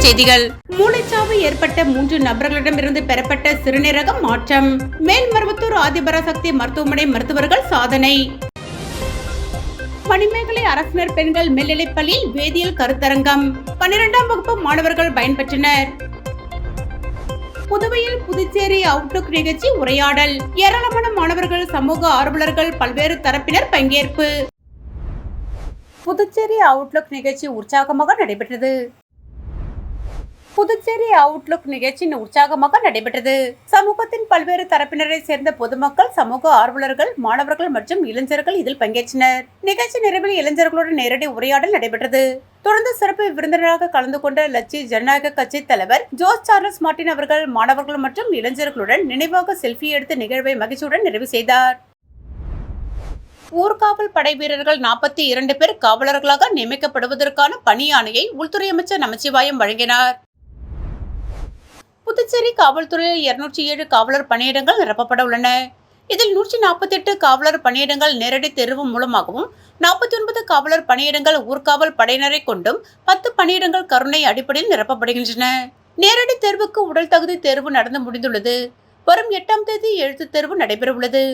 செய்திகள். மூளைச்சாவு ஏற்பட்ட 3 நபர்களிடமிருந்து பெறப்பட்ட சிறுநீரகம் மாற்றம். மேல்மருவத்தூர் ஆதிபராசக்தி மருத்துவமனை மருத்துவர்கள் சாதனை. மணிமேகலை அரசினர் பெண்கள் மேல்நிலைப்பள்ளியில் வேதியியல் கருத்தரங்கம். 12ஆம் வகுப்பு மாணவர்கள் பயன்பெற்றனர். புதுவையில் புதுச்சேரி அவுட்லுக் நிகழ்ச்சி உரையாடல். ஏராளமான மாணவர்கள், சமூக ஆர்வலர்கள், பல்வேறு தரப்பினர் பங்கேற்பு. புதுச்சேரி அவுட்லுக் நிகழ்ச்சி உற்சாகமாக நடைபெற்றது. சமூகத்தின் பல்வேறு தரப்பினரை சேர்ந்த பொதுமக்கள், சமூக ஆர்வலர்கள், மாணவர்கள் மற்றும் இளைஞர்கள் இதில் பங்கேற்றனர். நிகழ்ச்சி நிறைவில் இளைஞர்களுடன் நேரடி உரையாடல் நடைபெற்றது. தொடர்ந்து சிறப்பு விருந்தினராக கலந்து கொண்ட லட்சிய ஜனநாயக கட்சி தலைவர் ஜோஸ் சார்லஸ் மார்டின் அவர்கள் மாணவர்கள் மற்றும் இளைஞர்களுடன் நினைவாக செல்ஃபி எடுத்து நிகழ்வை மகிழ்ச்சியுடன் நிறைவு செய்தார். ஊர்காவல் படை வீரர்கள் 42 பேர் காவலர்களாக நியமிக்கப்படுவதற்கான பணி ஆணையை உள்துறை அமைச்சர் நமச்சிவாயம் வழங்கினார். புதுச்சேரி காவல்துறையில் 207 காவலர் பணியிடங்கள் நிரப்பப்பட உள்ளன. இதில் 148 காவலர் பணியிடங்கள் நேரடி தேர்வு மூலமாகவும், 49 காவலர் பணியிடங்கள் ஊர்காவல் படையினரை கொண்டும், 10 பணியிடங்கள் கருணை அடிப்படையில் நிரப்பப்படுகின்றன. நேரடி தேர்வுக்கு உடல் தகுதி தேர்வு நடந்து முடிந்துள்ளது. வரும் 8ஆம் தேதி எழுத்துத் தேர்வு நடைபெறவுள்ளது.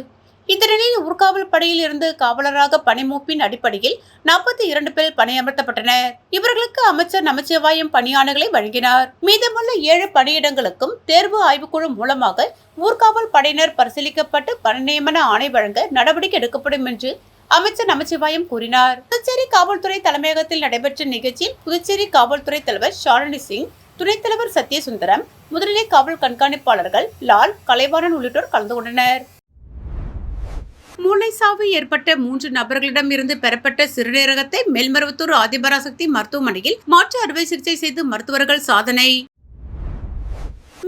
இந்த நிலையில் ஊர்காவல் படையில் இருந்து காவலராக பணிமூப்பின் அடிப்படையில் 42 பேர் பணியமர்த்தப்பட்டனர். இவர்களுக்கு அமைச்சர் நமச்சிவாயம் பணியாணைகளை வழங்கினார். மீதமுள்ள 7 பணியிடங்களுக்கும் தேர்வு ஆய்வுக்குழு மூலமாக ஊர்காவல் படையினர் பரிசீலிக்கப்பட்டு பணி நியமன ஆணை வழங்க நடவடிக்கை எடுக்கப்படும் என்று அமைச்சர் நமச்சிவாயம் கூறினார். புதுச்சேரி காவல்துறை தலைமையகத்தில் நடைபெற்ற நிகழ்ச்சியில் புதுச்சேரி காவல்துறை தலைவர் ஷாலினி சிங், துணைத் தலைவர் சத்யசுந்தரம், முதுநிலை காவல் கண்காணிப்பாளர்கள் லால், கலைவாணன் உள்ளிட்டோர் கலந்து கொண்டனர். மூளைச்சாவு ஏற்பட்ட 3 நபர்களிடம் இருந்து பெறப்பட்ட சிறுநீரகத்தை மேல்மருவத்தூர் ஆதிபராசக்தி மருத்துவமனையில் மாற்று அறுவை சிகிச்சை செய்து மருத்துவர்கள் சாதனை.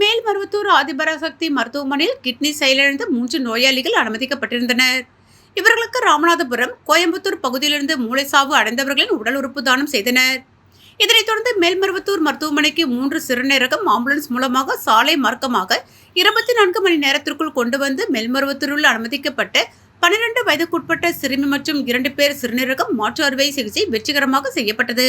மேல்மருவத்தூர் ஆதிபராசக்தி மருத்துவமனையில் கிட்னி செயலிழந்த 3 நோயாளிகள் அனுமதிக்கப்பட்டிருந்தனர். இவர்களுக்கு ராமநாதபுரம், கோயம்புத்தூர் பகுதியிலிருந்து மூளைச்சாவு அடைந்தவர்களின் உடல் உறுப்பு தானம் செய்தனர். இதனைத் தொடர்ந்து மேல்மருவத்தூர் மருத்துவமனைக்கு 3 சிறுநீரகம் ஆம்புலன்ஸ் மூலமாக சாலை மார்க்கமாக 24 மணி நேரத்திற்குள் கொண்டு வந்து மேல்மருவத்தூரில் அனுமதிக்கப்பட்ட 12 வயதுக்குட்பட்ட சிறுமி மற்றும் 2 பேர் சிறுநீரகம் மாற்று அறுவை சிகிச்சை வெற்றிகரமாக செய்யப்பட்டது.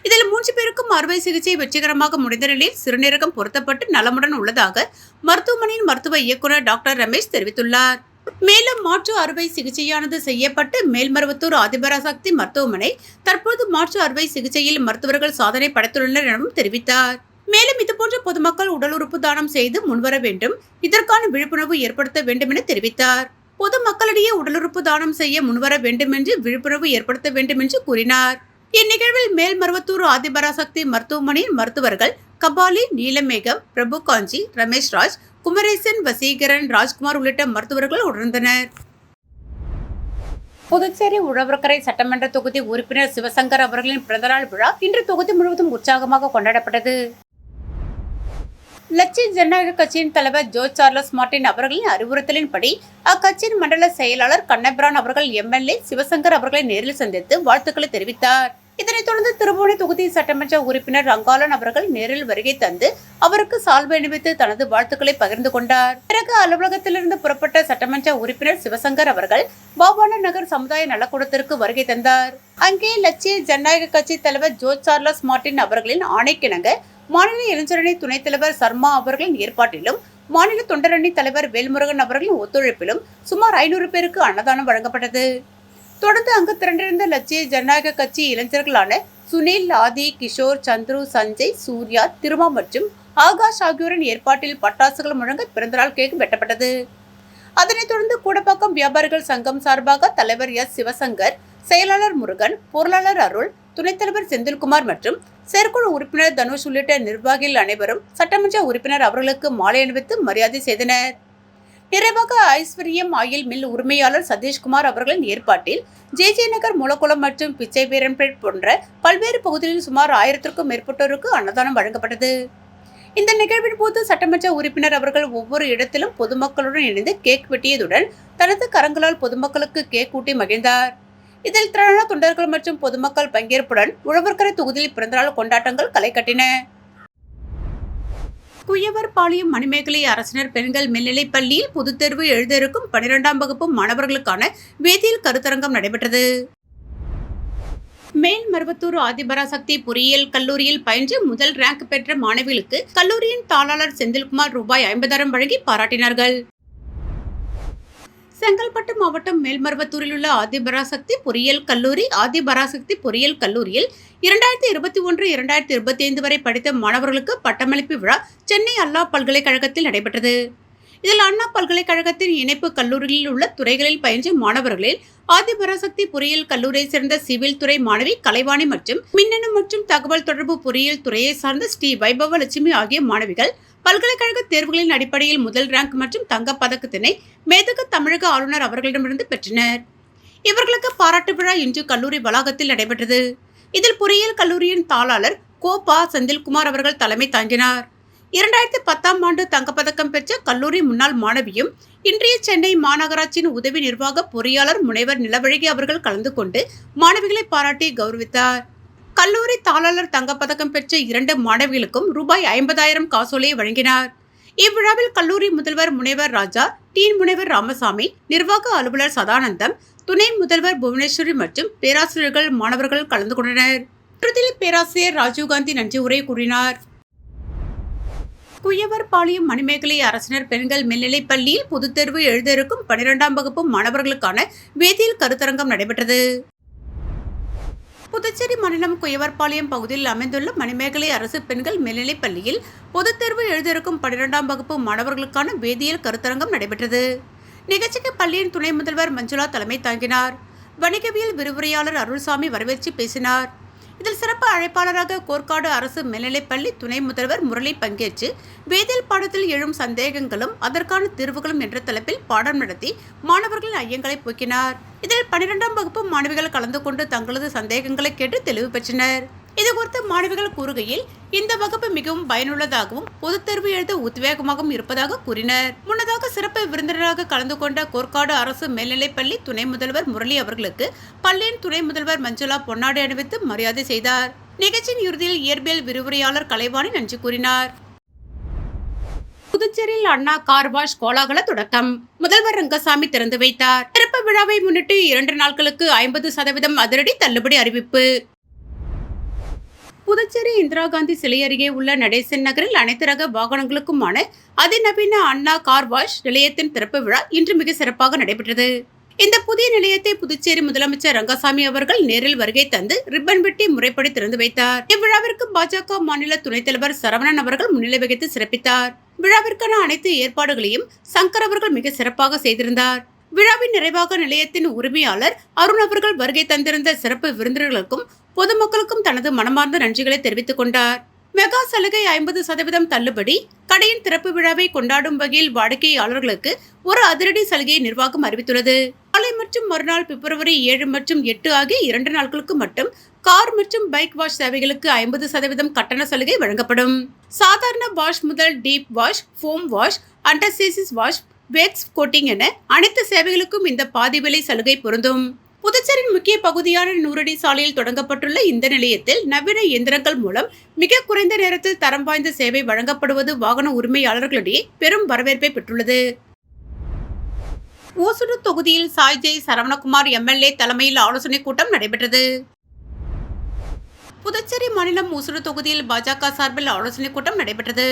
இதில் 3 பேருக்கும் அறுவை சிகிச்சை வெற்றிகரமாக முடிந்த நிலையில் சிறுநீரகம் பொருத்தப்பட்டு நலமுடன் உள்ளதாக மருத்துவமனையின் மருத்துவ இயக்குநர் டாக்டர் ரமேஷ் தெரிவித்துள்ளார். மேலும் மாற்று அறுவை சிகிச்சையானது செய்யப்பட்டு மேல்மருவத்தூர் ஆதிபராசக்தி மருத்துவமனை தற்போது மாற்று அறுவை சிகிச்சையில் மருத்துவர்கள் சாதனை படைத்துள்ளனர் எனவும் தெரிவித்தார். மேலும் இதுபோன்ற பொதுமக்கள் உடல் உறுப்பு தானம் செய்து முன்வர வேண்டும், இதற்கான விழிப்புணர்வு ஏற்படுத்த வேண்டும் என தெரிவித்தார். பொதுமக்களிடையே உடலுறுப்பு தானம் செய்ய முன்வர வேண்டும் என்று விழிப்புணர்வு ஏற்படுத்த வேண்டும் என்று கூறினார். இந்நிகழ்வில் மேல்மருவத்தூர் ஆதிபராசக்தி மருத்துவமனையின் மருத்துவர்கள் கபாலி, நீலமேகம், பிரபு காஞ்சி, ரமேஷ் ராஜ், குமரேசன், வசீகரன், ராஜ்குமார் உள்ளிட்ட மருத்துவர்கள் உணர்ந்தனர். புதுச்சேரி உழவர்கரை சட்டமன்ற தொகுதி உறுப்பினர் சிவசங்கர் அவர்களின் பிறந்தநாள் விழா இன்று தொகுதி முழுவதும் உற்சாகமாக கொண்டாடப்பட்டது. லட்சிய ஜனநாயக கட்சியின் தலைவர் ஜோஸ் சார்லஸ் மார்டின் அவர்களின் அறிவுறுத்தலின்படி அக்கட்சியின் மண்டல செயலாளர் கண்ணபிரான் அவர்கள் எம்எல்ஏ சிவசங்கர் அவர்களை நேரில் சந்தித்து வாழ்த்துக்களை தெரிவித்தார். இதனைத் தொடர்ந்து திருபுவனை தொகுதி சட்டமன்ற உறுப்பினர் ரங்காலன் அவர்கள் நேரில் வருகை தந்து அவருக்கு சால்வை அணிவித்து தனது வாழ்த்துக்களை பகிர்ந்து கொண்டார். பிறகு அலுவலகத்திலிருந்து புறப்பட்ட சட்டமன்ற உறுப்பினர் சிவசங்கர் அவர்கள் பாபான நகர் சமுதாய நலக்கூடத்திற்கு வருகை தந்தார். அங்கே லட்சிய ஜனநாயக கட்சி தலைவர் ஜோஸ் சார்லஸ் மார்டின் அவர்களின் ஆணைக்கிணங்க மாநில இளைஞரணி துணைத் தலைவர் சர்மா அவர்களின் ஏற்பாட்டிலும், மாநில தொண்டரணி தலைவர் வேல்முருகன் அவர்களின் ஒத்துழைப்பிலும் சுமார் 500 பேருக்கு அன்னதானம் வழங்கப்பட்டது. தொடர்ந்து அங்கு திரண்டிருந்த லட்சிய ஜனநாயக கட்சி இளைஞர்களான சுனில், ஆதி, கிஷோர், சந்துரு, சஞ்சய், சூர்யா, திருமா மற்றும் ஆகாஷ் ஆகியோரின் ஏற்பாட்டில் பட்டாசுகள் முழங்க பிறந்தநாள் கேக் வெட்டப்பட்டது. அதனைத் தொடர்ந்து கூடப்பாக்கம் வியாபாரிகள் சங்கம் சார்பாக தலைவர் எஸ் சிவசங்கர், செயலாளர் முருகன், பொருளாளர் அருள், துணைத் தலைவர் செந்தில்குமார் மற்றும் செயற்குழு உறுப்பினர் தனுஷ் உள்ளிட்ட நிர்வாகிகள் அனைவரும் சட்டமன்ற உறுப்பினர் அவர்களுக்கு மாலை அணிவித்து மரியாதை செய்தனர். நிறைவாக ஐஸ்வர்யம் ஆயில் மில் உரிமையாளர் சதீஷ்குமார் அவர்களின் ஏற்பாட்டில் ஜே நகர், மூலக்குளம் மற்றும் பிச்சை வீரன்பேட் போன்ற பல்வேறு பகுதிகளில் சுமார் 1000க்கும் மேற்பட்டோருக்கு அன்னதானம் வழங்கப்பட்டது. இந்த நிகழ்வின் போது சட்டமன்ற உறுப்பினர் அவர்கள் ஒவ்வொரு இடத்திலும் பொதுமக்களுடன் இணைந்து கேக் வெட்டியதுடன் தனது கரங்களால் பொதுமக்களுக்கு கேக் ஊட்டி மகிழ்ந்தார். இதில் திரளான தொண்டர்கள் மற்றும் பொதுமக்கள் பங்கேற்புடன் உழவர்கரை தொகுதியில் பிறந்தநாள் கொண்டாட்டங்கள் களை கட்டின. குயவர்பாளையம் மணிமேகலை அரசினர் பெண்கள் மேல்நிலைப் பள்ளியில் பொதுத் தேர்வு எழுத இருக்கும் 12ஆம் வகுப்பு மாணவர்களுக்கான வேதியியல் கருத்தரங்கம் நடைபெற்றது. மேல்மருவத்தூர் ஆதிபராசக்தி பொறியியல் கல்லூரியில் பயின்று முதல் ரேங்க் பெற்ற மாணவிகளுக்கு கல்லூரியின் தாளாளர் செந்தில்குமார் ரூபாய் 50,000 வழங்கி பாராட்டினார்கள். செங்கல்பட்டு மாவட்டம் மேல்மருவத்தூரில் உள்ள ஆதிபராசக்தி பொறியியல் கல்லூரியில் 2021-2025 வரை படித்த மாணவர்களுக்கு பட்டமளிப்பு விழா சென்னை அண்ணா பல்கலைக்கழகத்தில் நடைபெற்றது. இதில் அண்ணா பல்கலைக்கழகத்தின் இணைப்பு கல்லூரிகளில் உள்ள துறைகளில் பயின்ற மாணவர்களில் ஆதிபராசக்தி பொறியியல் கல்லூரியை சேர்ந்த சிவில் துறை மாணவி கலைவாணி மற்றும் மின்னணு மற்றும் தகவல் தொடர்பு பொறியியல் துறையை சார்ந்த ஸ்ரீ வைபவலட்சுமி ஆகிய மாணவிகள் பல்கலைக்கழக தேர்வுகளின் அடிப்படையில் முதல் ரேங்க் மற்றும் தங்கப் பதக்கத்தினை மேதகு தமிழக ஆளுநர் அவர்களிடமிருந்து பெற்றனர். இவர்களுக்கு பாராட்டு விழா இன்று கல்லூரி வளாகத்தில் நடைபெற்றது. இதில் பொறியியல் கல்லூரியின் தாளாளர் கோபா செந்தில்குமார் அவர்கள் தலைமை தாங்கினார். 2010ஆம் ஆண்டு தங்கப்பதக்கம் பெற்ற கல்லூரி முன்னாள் மாணவியும் இன்றைய சென்னை மாநகராட்சியின் உதவி நிர்வாக பொறியாளர் முனைவர் நிலவழகி அவர்கள் கலந்து கொண்டு மாணவிகளை பாராட்டி கௌரவித்தார். கல்லூரி தாளாளர் தங்கப்பதக்கம் பெற்ற 2 மாணவிகளுக்கும் ரூபாய் 50,000 காசோலையை வழங்கினார். இவ்விழாவில் கல்லூரி முதல்வர் முனைவர் ராஜா, டீன் முனைவர் ராமசாமி, நிர்வாக அலுவலர் சதானந்தம், துணை முதல்வர் புவனேஸ்வரி மற்றும் பேராசிரியர்கள் மாணவர்கள் கலந்து கொண்டனர். இறுதியில் பேராசிரியர் ராஜீவ்காந்தி நன்றி உரை கூறினார். குயவர்பாளையம் மணிமேகலை அரசினர் பெண்கள் மேல்நிலைப் பள்ளியில் பொதுத் தேர்வு எழுத இருக்கும் 12ஆம் வகுப்பு மாணவர்களுக்கான வேதியியல் கருத்தரங்கம் நடைபெற்றது. புதுச்சேரி மாநிலம் குயவர்பாளையம் பகுதியில் அமைந்துள்ள மணிமேகலை அரசு பெண்கள் மேல்நிலைப் பள்ளியில் பொதுத் தேர்வு எழுத இருக்கும் 12ஆம் வகுப்பு மாணவர்களுக்கான வேதியியல் கருத்தரங்கம் நடைபெற்றது. நிகழ்ச்சிக்கு பள்ளியின் துணை முதல்வர் மஞ்சுளா தலைமை தாங்கினார். வணிகவியல் விரிவுரையாளர் அருள்சாமி வரவேற்று பேசினார். இதில் சிறப்பு அழைப்பாளராக கோர்க்காடு அரசு மேல்நிலைப்பள்ளி துணை முதல்வர் முரளி பங்கேற்று வேதியியல் பாடத்தில் எழும் சந்தேகங்களும் அதற்கான தீர்வுகளும் என்ற தலைப்பில் பாடம் நடத்தி மாணவர்களின் ஐயங்களை போக்கினார். இதில் 12ஆம் வகுப்பு மாணவிகள் கலந்து கொண்டு தங்களது சந்தேகங்களை கேட்டு தெளிவு பெற்றனர். இதுகுறித்து மாணவிகள் கூறுகையில், இந்த வகுப்பு மிகவும் பயனுள்ளதாகவும் பொதுத் தேர்வு எழுத உத்வேகமாகவும் இருப்பதாக கூறினர். முன்னதாக சிறப்பு விருந்தினராக கலந்து கொண்ட கோர்க்காடு அரசு மேல்நிலைப்பள்ளி துணை முதல்வர் முரளி அவர்களுக்கு பள்ளியின் துணை முதல்வர் மஞ்சுளா பொன்னாடை அணிவித்து மரியாதை செய்தார். நிகழ்ச்சியின் இறுதியில் இயற்பியல் விரிவுரையாளர் கலைவாணி நன்றி கூறினார். புதுச்சேரியில் அண்ணா கார் வாஷ் கோலாகல தொடக்கம். முதல்வர் ரங்கசாமி திறந்து வைத்தார். திறப்பு விழாவை முன்னிட்டு 2 நாட்களுக்கு 50% அதிரடி தள்ளுபடி அறிவிப்பு. புதுச்சேரி இந்திரா காந்தி சிலை அருகே உள்ள நடேசன் நகரில் அனைத்து ரக வாகனங்களுக்குமான அதிநவீன அண்ணா கார் வாஷ் நிலையத்தின் திறப்பு விழா இன்று மிக சிறப்பாக நடைபெற்றது. இந்த புதிய நிலையத்தை புதுச்சேரி முதலமைச்சர் ரங்கசாமி அவர்கள் நேரில் வருகை தந்து ரிப்பன் வெட்டி முறைப்படி திறந்து வைத்தார். இவ்விழாவிற்கு பாஜக மாநில துணைத் தலைவர் சரவணன் அவர்கள் முன்னிலை வகித்து சிறப்பித்தார். விழாவிற்கான அனைத்து ஏற்பாடுகளையும் சங்கர் அவர்கள் மிக சிறப்பாக செய்திருந்தார். விழாவின் நிறைவாக நிலையத்தின் உரிமையாளர் அருண் அவர்கள் வருகை தந்திருந்த சிறப்பு விருந்தினர்களுக்கும் பொதுமக்களுக்கும் தனது மனமார்ந்த நன்றிகளை தெரிவித்துக் கொண்டார். மெகா சலுகை 50% தள்ளுபடி. கடையின் திறப்பு விழாவை கொண்டாடும் வகையில் வாடிக்கையாளர்களுக்கு ஒரு அதிரடி சலுகையை நிர்வாகம் அறிவித்துள்ளது. நாளை மற்றும் மறுநாள் பிப்ரவரி 7 மற்றும் 8 ஆகிய 2 நாட்களுக்கு மட்டும் கார் மற்றும் பைக் வாஷ் சேவைகளுக்கு 50% கட்டண சலுகை வழங்கப்படும். சாதாரண வாஷ் முதல் deep wash, foam wash, underchassis wash, wax coating என அனைத்து சேவைகளுக்கும் இந்த பாதி விலை சலுகை பொருந்தும். புதுச்சேரியின் முக்கிய பகுதியான நூறடி சாலையில் தொடங்கப்பட்டுள்ள இந்த நிலையத்தில் நவீன இயந்திரங்கள் மூலம் மிக குறைந்த நேரத்தில் தரம் வாய்ந்த சேவை வழங்கப்படுவது வாகன உரிமையாளர்களிடையே பெரும் வரவேற்பை பெற்றுள்ளது. ஓசூர் தொகுதியில் சாய்ஜெய் சரவணகுமார் எம்எல்ஏ தலைமையில் ஆலோசனைக் கூட்டம் நடைபெற்றது. புதுச்சேரி மாநிலம் ஓசூர் தொகுதியில் பாஜக சார்பில் ஆலோசனைக் கூட்டம் நடைபெற்றது.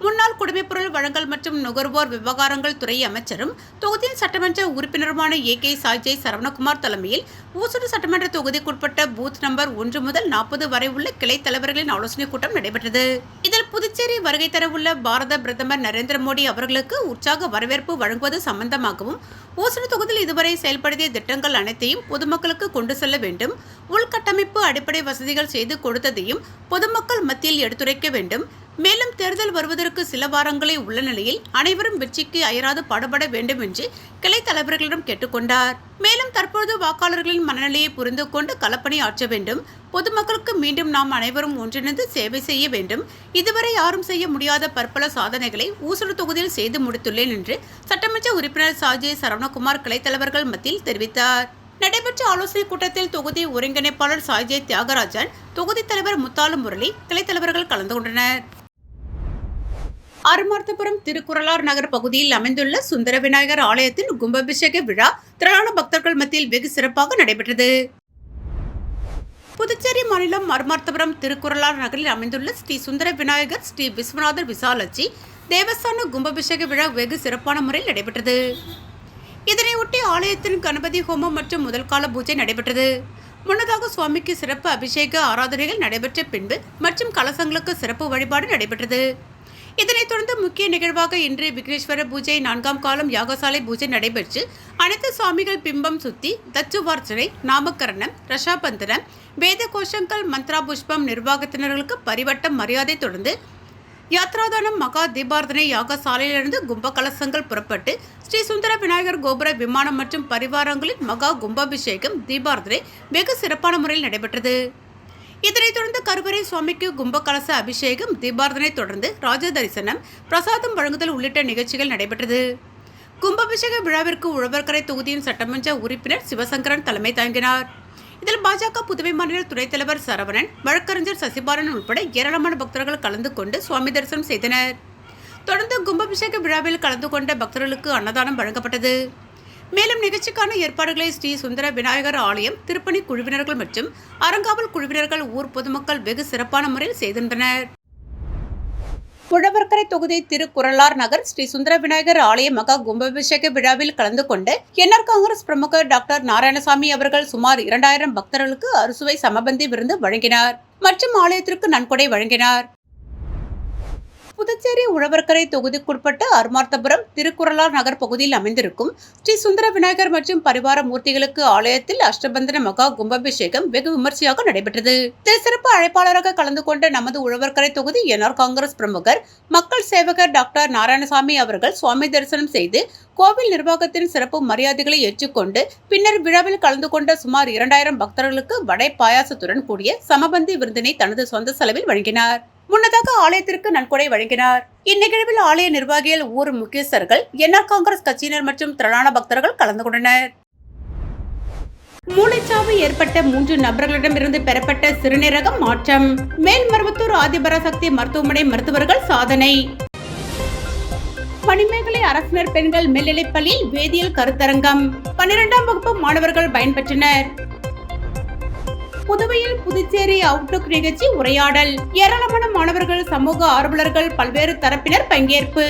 முன்னாள் குடிமைப்பொருள் வழங்கல் மற்றும் நுகர்வோர் விவகாரங்கள் துறை அமைச்சரும் தொகுதியின் சட்டமன்ற உறுப்பினருமான ஏ.கே. சாய்ஜெய் சரவணகுமார் தலைமையில் ஓசூர் சட்டமன்ற தொகுதிக்குட்பட்ட பூத் நம்பர் 1 முதல் 40 வரை உள்ள கிளை தலைவர்களின் ஆலோசனைக் கூட்டம் நடைபெற்றது. இதில் புதுச்சேரி வருகை தரவுள்ள பாரத பிரதமர் நரேந்திர மோடி அவர்களுக்கு உற்சாக வரவேற்பு வழங்குவது சம்பந்தமாகவும் ஓசூர் தொகுதியில் இதுவரை செயல்படுத்திய திட்டங்கள் அனைத்தையும் பொதுமக்களுக்கு கொண்டு செல்ல வேண்டும், உள்கட்டமைப்பு அடிப்படை வசதிகள் செய்து கொடுத்ததையும் பொதுமக்கள் மத்தியில் எடுத்துரைக்க வேண்டும், மேலும் தேர்தல் வருவதற்கு சில வாரங்களே உள்ள நிலையில் அனைவரும் வெற்றிக்கு அயராது பாடுபட வேண்டும் என்று கிளை தலைவர்களிடம் கேட்டுக்கொண்டார். மேலும் தற்போது வாக்காளர்களின் மனநிலையை புரிந்து கொண்டு களப்பணி ஆற்ற வேண்டும், பொதுமக்களுக்கு மீண்டும் நாம் அனைவரும் ஒன்றிணைந்து சேவை செய்ய வேண்டும், இதுவரை யாரும் செய்ய முடியாத பற்பல சாதனைகளை ஓசூர் தொகுதியில் செய்து முடித்துள்ளேன் என்று சட்டமன்ற உறுப்பினர் சாய்ஜெய் சரவணகுமார் கிளை தலைவர்கள் மத்தியில் தெரிவித்தார். நடைபெற்ற ஆலோசனைக் கூட்டத்தில் தொகுதி ஒருங்கிணைப்பாளர் சாய்ஜெய் தியாகராஜன், தொகுதி தலைவர் முத்தாலு முரளி, கிளை தலைவர்கள் கலந்து கொண்டனர். அருமார்த்தபுரம் திருக்குறளார் நகர் பகுதியில் அமைந்துள்ள சுந்தர விநாயகர் ஆலயத்தின் கும்பாபிஷேக விழா திரளான பக்தர்கள் மத்தியில் வெகு சிறப்பாக நடைபெற்றது. புதுச்சேரி மாநிலம் மருமார்த்தபுரம் திருக்குறளார் நகரில் அமைந்துள்ள ஸ்ரீ சுந்தர விநாயகர் ஸ்ரீ விஸ்வநாதர் விசாலட்சி தேவஸ்தான கும்பாபிஷேக விழா வெகு சிறப்பான முறையில் நடைபெற்றது. இதனையொட்டி ஆலயத்தின் கணபதி ஹோமம் மற்றும் முதல் கால பூஜை நடைபெற்றது. முன்னதாக சுவாமிக்கு சிறப்பு அபிஷேக ஆராதனைகள் நடைபெற்ற பின்பு மற்றும் கலசங்களுக்கு சிறப்பு வழிபாடு நடைபெற்றது. இதனைத் தொடர்ந்து முக்கிய நிகழ்வாக இன்று விக்னேஸ்வர பூஜை 4ஆம் காலம் யாகசாலை பூஜை நடைபெற்று அனைத்து சுவாமிகள் பிம்பம் சுத்தி தச்சுவார்ச்சனை, நாமகரணம், ரஷாபந்தனம், வேத கோஷங்கள், மந்த்ரா புஷ்பம் நிர்வாகத்தினர்களுக்கு பரிவட்டம் மரியாதை தொடர்ந்து யாத்ராதானம் மகா தீபார்த்தனை யாகசாலையிலிருந்து கும்ப கலசங்கள் புறப்பட்டு ஸ்ரீ சுந்தர விநாயகர் கோபுர விமானம் மற்றும் பரிவாரங்களின் மகா கும்பாபிஷேகம் தீபார்த்தனை வெகு சிறப்பான முறையில் நடைபெற்றது. இதனைத் தொடர்ந்து கருவறை சுவாமிக்கு கும்ப கலச அபிஷேகம் தீபார்த்தனை தொடர்ந்து ராஜ தரிசனம், பிரசாதம் வழங்குதல் உள்ளிட்ட நிகழ்ச்சிகள் நடைபெற்றது. கும்பாபிஷேக விழாவிற்கு உழவர்கரை தொகுதியின் சட்டமன்ற உறுப்பினர் சிவசங்கரன் தலைமை தாங்கினார். இதில் பாஜக புதுவை மாநில துணைத் தலைவர் சரவணன், வழக்கறிஞர் சசிபாலன் உட்பட ஏராளமான பக்தர்கள் கலந்து கொண்டு சுவாமி தரிசனம் செய்தனர். தொடர்ந்து கும்பாபிஷேக விழாவில் கலந்து கொண்ட பக்தர்களுக்கு அன்னதானம் வழங்கப்பட்டது. மேலும் நிகழ்ச்சிக்கான ஏற்பாடுகளை ஸ்ரீ சுந்தர விநாயகர் ஆலயம் திருப்பணி குழுவினர்கள் மற்றும் அறங்காவல் குழுவினர்கள் ஊர் பொதுமக்கள் வெகு சிறப்பான முறையில் செய்திருந்தனர். உழவர்கரை தொகுதி திருக்குறளார் நகர் ஸ்ரீ சுந்தர விநாயகர் ஆலய மகா கும்பாபிஷேக விழாவில் கலந்து கொண்டு என்ஆர் காங்கிரஸ் பிரமுகர் டாக்டர் நாராயணசாமி அவர்கள் சுமார் 2000 பக்தர்களுக்கு அறுசுவை சமபந்தி விருந்து வழங்கினார் மற்றும் ஆலயத்திற்கு நன்கொடை வழங்கினார். புதுச்சேரி உழவர்கரை தொகுதிக்குட்பட்ட அருமார்த்தபுரம் திருக்குறளார் நகர் பகுதியில் அமைந்திருக்கும் ஸ்ரீ சுந்தர விநாயகர் மற்றும் பரிவார மூர்த்திகளுக்கு ஆலயத்தில் அஷ்டபந்தன மகா கும்பாபிஷேகம் வெகு விமர்சையாக நடைபெற்றது. சிறப்பு அழைப்பாளராக கலந்து கொண்ட நமது உழவர்கரை தொகுதி என்ஆர் காங்கிரஸ் பிரமுகர் மக்கள் சேவகர் டாக்டர் நாராயணசாமி அவர்கள் சுவாமி தரிசனம் செய்து கோவில் நிர்வாகத்தின் சிறப்பு மரியாதைகளை ஏற்றுக்கொண்டு பின்னர் விழாவில் கலந்து கொண்ட சுமார் 2000 பக்தர்களுக்கு வடை பாயாசத்துடன் கூடிய சமபந்தி விருந்தினை தனது சொந்த செலவில் வழங்கினார். முன்னதாக ஆலயத்திற்கு நன்கொடை வழங்கினார். இந்நிகழ்வில் ஆலய நிர்வாகிகள், ஊர் முக்கியஸ்தர்கள், என்ஆர் காங்கிரஸ் கட்சியினர் மற்றும் திரளான பக்தர்கள் கலந்து கொண்டனர். மூளைச்சாவு ஏற்பட்ட 3 நபர்களிடமிருந்து பெறப்பட்ட சிறுநீரக மாற்றம். மேல்மருவத்தூர் ஆதிபராசக்தி மருத்துவமனை மருத்துவர்கள் சாதனை. மணிமேகலை அரசினர் பெண்கள் மேல்நிலைப்பள்ளியில் வேதியியல் கருத்தரங்கம். 12ஆம் வகுப்பு மாணவர்கள் பயன்பெற்றனர். புதுவையில் புதுச்சேரி அவுட்லுக் நிகழ்ச்சி உரையாடல். ஏராளமான மாணவர்கள், சமூக ஆர்வலர்கள், பல்வேறு தரப்பினர் பங்கேற்பு.